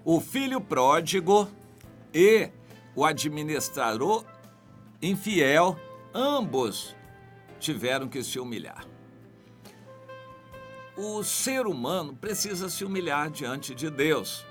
O filho pródigo e o administrador infiel, ambos tiveram que se humilhar. O ser humano precisa se humilhar diante de Deus.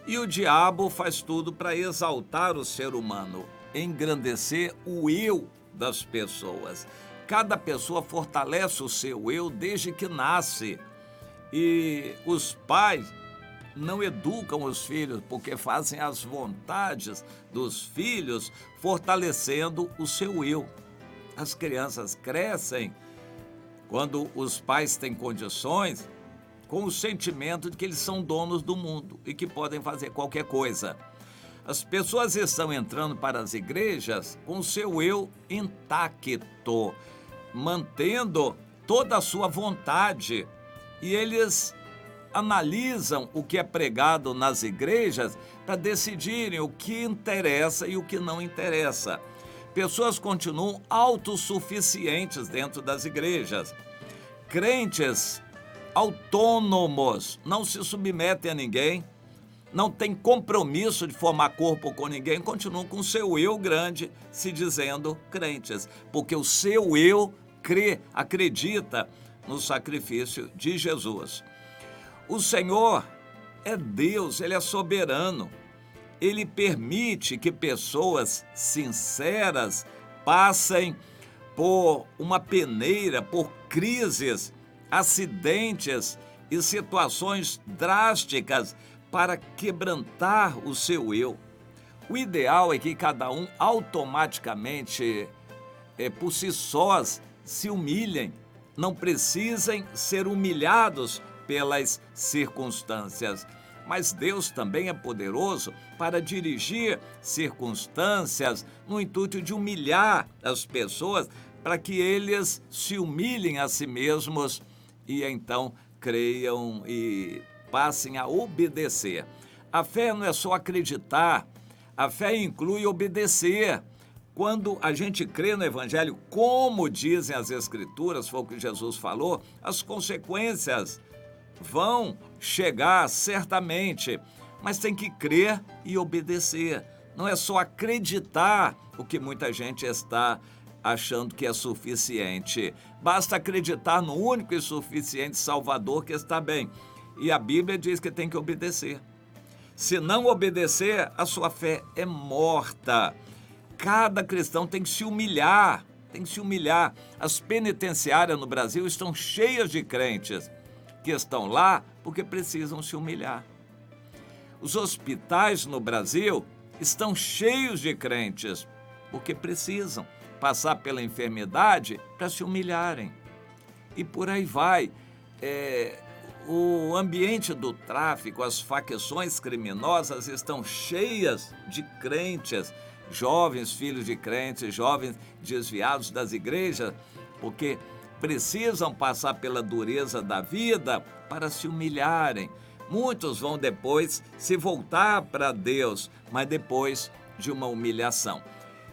E o diabo faz tudo para exaltar o ser humano, engrandecer o eu das pessoas. Cada pessoa fortalece o seu eu desde que nasce. E os pais não educam os filhos porque fazem as vontades dos filhos, fortalecendo o seu eu. As crianças crescem quando os pais têm condições, com o sentimento de que eles são donos do mundo e que podem fazer qualquer coisa. As pessoas estão entrando para as igrejas com o seu eu intacto, mantendo toda a sua vontade, e eles analisam o que é pregado nas igrejas para decidirem o que interessa e o que não interessa. Pessoas continuam autossuficientes dentro das igrejas. Crentes autônomos, não se submetem a ninguém, não têm compromisso de formar corpo com ninguém, continuam com o seu eu grande, se dizendo crentes, porque o seu eu crê, acredita no sacrifício de Jesus. O Senhor é Deus, Ele é soberano. Ele permite que pessoas sinceras passem por uma peneira, por crises, acidentes e situações drásticas para quebrantar o seu eu. O ideal é que cada um automaticamente, por si sós, se humilhem, não precisem ser humilhados pelas circunstâncias. Mas Deus também é poderoso para dirigir circunstâncias no intuito de humilhar as pessoas, para que eles se humilhem a si mesmos e então creiam e passem a obedecer. A fé não é só acreditar, a fé inclui obedecer. Quando a gente crê no Evangelho, como dizem as Escrituras, foi o que Jesus falou, as consequências vão chegar certamente, mas tem que crer e obedecer. Não é só acreditar o que muita gente está achando que é suficiente. Basta acreditar no único e suficiente Salvador que está bem. E a Bíblia diz que tem que obedecer. Se não obedecer, a sua fé é morta. Cada cristão tem que se humilhar, As penitenciárias no Brasil estão cheias de crentes que estão lá porque precisam se humilhar. Os hospitais no Brasil estão cheios de crentes porque precisam passar pela enfermidade para se humilharem. E por aí vai. O ambiente do tráfico, as facções criminosas estão cheias de crentes, jovens filhos de crentes, jovens desviados das igrejas, porque precisam passar pela dureza da vida para se humilharem. Muitos vão depois se voltar para Deus, mas depois de uma humilhação.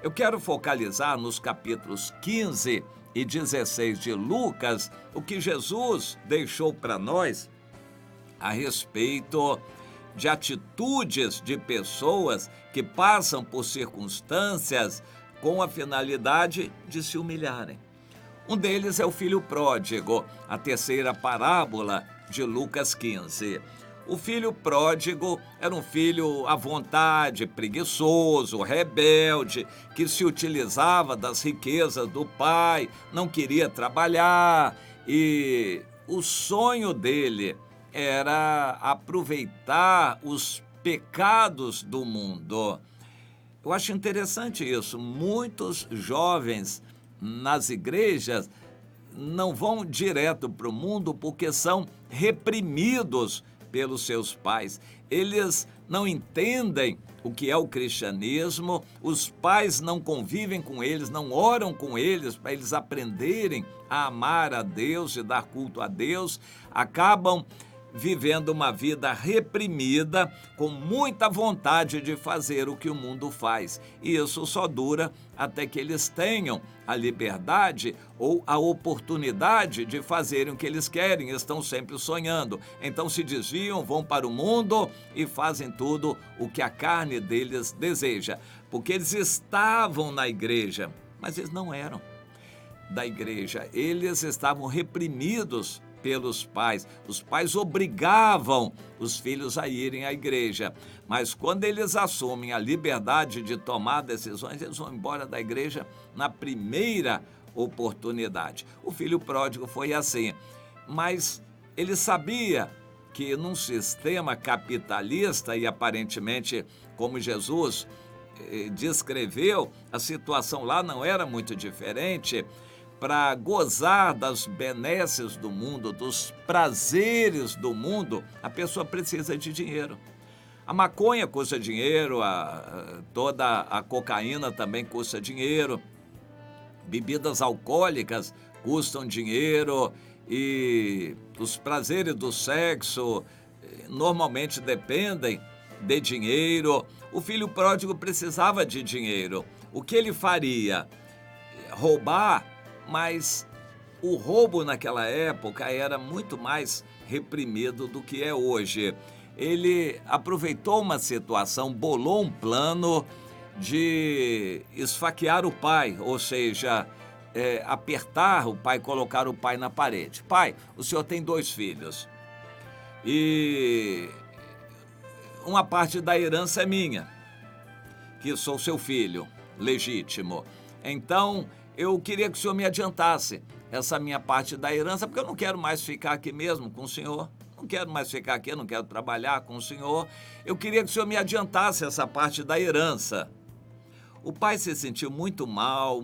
Eu quero focalizar nos capítulos 15 e 16 de Lucas, o que Jesus deixou para nós a respeito de atitudes de pessoas que passam por circunstâncias com a finalidade de se humilharem. Um deles é o filho pródigo, a terceira parábola de Lucas 15. O filho pródigo era um filho à vontade, preguiçoso, rebelde, que se utilizava das riquezas do pai, não queria trabalhar e o sonho dele era aproveitar os pecados do mundo. Eu acho interessante isso. Muitos jovens nas igrejas não vão direto para o mundo porque são reprimidos pelos seus pais. Eles não entendem o que é o cristianismo, os pais não convivem com eles, não oram com eles para eles aprenderem a amar a Deus e dar culto a Deus, acabam vivendo uma vida reprimida, com muita vontade de fazer o que o mundo faz. E isso só dura até que eles tenham a liberdade ou a oportunidade de fazerem o que eles querem, estão sempre sonhando. Então se desviam, vão para o mundo e fazem tudo o que a carne deles deseja. Porque eles estavam na igreja, mas eles não eram da igreja, eles estavam reprimidos pelos pais. Os pais obrigavam os filhos a irem à igreja, mas quando eles assumem a liberdade de tomar decisões, eles vão embora da igreja na primeira oportunidade. O filho pródigo foi assim, mas ele sabia que num sistema capitalista, e aparentemente, como Jesus descreveu, a situação lá não era muito diferente. Para gozar das benesses do mundo, dos prazeres do mundo, a pessoa precisa de dinheiro. A maconha custa dinheiro, toda a cocaína também custa dinheiro, bebidas alcoólicas custam dinheiro e os prazeres do sexo normalmente dependem de dinheiro. O filho pródigo precisava de dinheiro. O que ele faria? Roubar? Mas o roubo naquela época era muito mais reprimido do que é hoje. Ele aproveitou uma situação, bolou um plano de esfaquear o pai, ou seja, apertar o pai, colocar o pai na parede. Pai, o senhor tem 2 filhos e uma parte da herança é minha, que sou seu filho legítimo. Então, eu queria que o senhor me adiantasse essa minha parte da herança, porque eu não quero mais ficar aqui mesmo com o senhor. Não quero mais ficar aqui, não quero trabalhar com o senhor. Eu queria que o senhor me adiantasse essa parte da herança. O pai se sentiu muito mal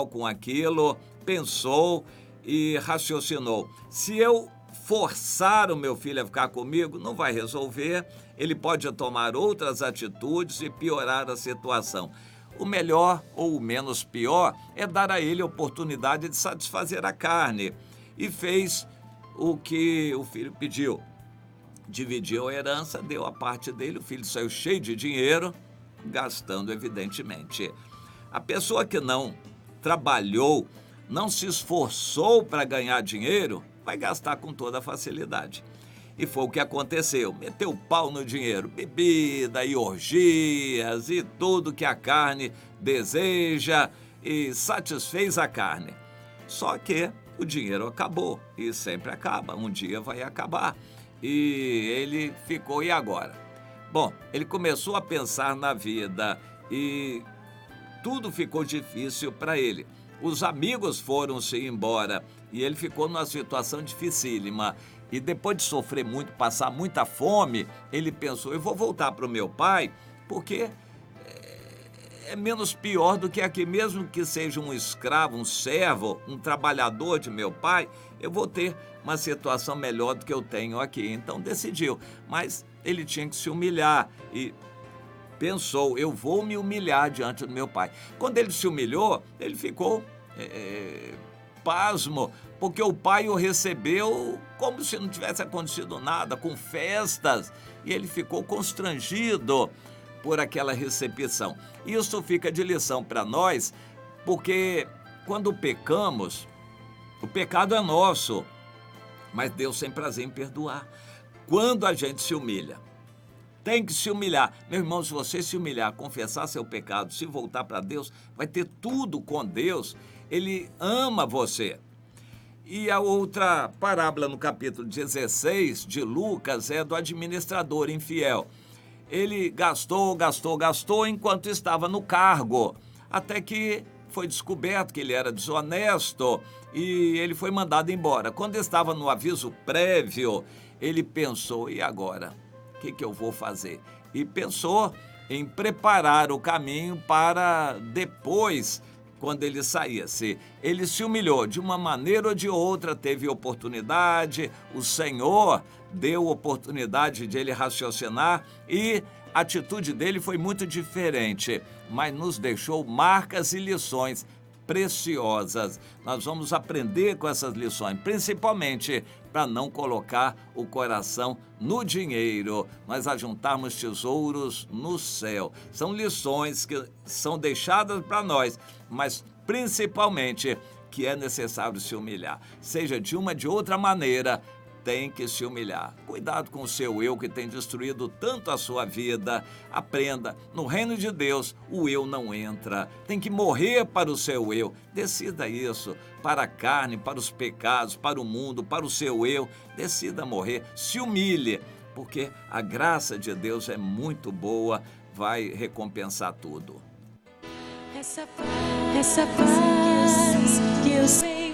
com aquilo, pensou e raciocinou. Se eu forçar o meu filho a ficar comigo, não vai resolver. Ele pode tomar outras atitudes e piorar a situação. O melhor ou o menos pior é dar a ele a oportunidade de satisfazer a carne. E fez o que o filho pediu. Dividiu a herança, deu a parte dele, o filho saiu cheio de dinheiro, gastando evidentemente. A pessoa que não trabalhou, não se esforçou para ganhar dinheiro, vai gastar com toda facilidade. E foi o que aconteceu, meteu o pau no dinheiro, bebida e orgias e tudo que a carne deseja e satisfez a carne. Só que o dinheiro acabou e sempre acaba, um dia vai acabar. E ele ficou, e agora? Bom, ele começou a pensar na vida e tudo ficou difícil para ele. Os amigos foram-se embora e ele ficou numa situação dificílima. E depois de sofrer muito, passar muita fome, ele pensou, eu vou voltar para o meu pai, porque é menos pior do que aqui, mesmo que seja um escravo, um servo, um trabalhador de meu pai, eu vou ter uma situação melhor do que eu tenho aqui. Então decidiu, mas ele tinha que se humilhar e pensou, eu vou me humilhar diante do meu pai. Quando ele se humilhou, ele ficou pasmo, porque o pai o recebeu como se não tivesse acontecido nada, com festas, e ele ficou constrangido por aquela recepção. Isso fica de lição para nós, porque quando pecamos, o pecado é nosso, mas Deus tem prazer em perdoar. Quando a gente se humilha, tem que se humilhar. Meu irmão, se você se humilhar, confessar seu pecado, se voltar para Deus, vai ter tudo com Deus. Ele ama você. E a outra parábola no capítulo 16 de Lucas é do administrador infiel. Ele gastou enquanto estava no cargo, até que foi descoberto que ele era desonesto e ele foi mandado embora. Quando estava no aviso prévio, ele pensou, e agora? O que eu vou fazer? E pensou em preparar o caminho para depois, quando ele saísse. Ele se humilhou de uma maneira ou de outra, teve oportunidade, o Senhor deu oportunidade de ele raciocinar e a atitude dele foi muito diferente, mas nos deixou marcas e lições. preciosas. Nós vamos aprender com essas lições, principalmente para não colocar o coração no dinheiro, mas ajuntarmos tesouros no céu. São lições que são deixadas para nós, mas principalmente que é necessário se humilhar. Seja de uma de outra maneira, tem que se humilhar. Cuidado com o seu eu que tem destruído tanto a sua vida. Aprenda, no reino de Deus, o eu não entra. Tem que morrer para o seu eu. Decida isso, para a carne, para os pecados, para o mundo, para o seu eu. Decida morrer, se humilhe, porque a graça de Deus é muito boa, vai recompensar tudo. Essa paz que eu sei